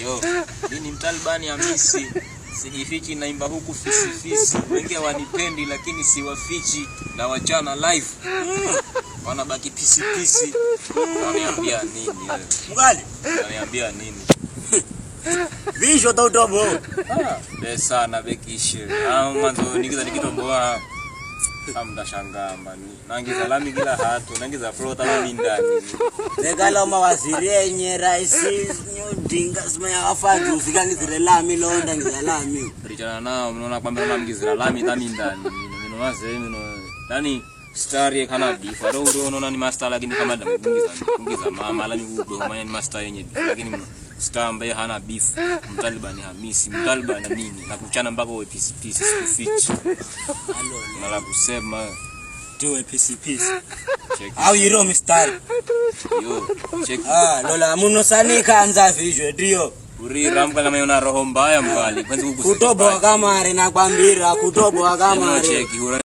Yo, mimi mtalibani Hamisi. Sijifichi naimba huku fisi. Wengine wanipendi lakini siwafichi na wachana live. Wanabaki pisi. Wananiambia nini wewe? Mgali. Wananiambia nini? Visho tautobo. Pesa na bekishe. Mwanzo nikitomboa amda shangamba ni. Nangiza lami kila hatu, nangiza flota mimi ndani. Legala mawaziri yenye raisi nyudinga simaya afadi usikangizire lami londa ngiza lami. Richana nao mnaona kwamba namgizira lami tami ndani. Mino waze mino. Nani Star kana difa ro unaona ni master lakini kama kungiza mama la ni udo ni master yenye lakini Star ambaye hana beef mtalibani Hamisi mtalibani nini na kuchana mpaka wewe pisi sikufichi na la kusema tuwe pisi au yiro Mr. Yo check lola muno sani kaanza vijwe ndio uriramka kama una roho mbaya mbali kwanza kutoboa kama are na kwambira kutoboa kama are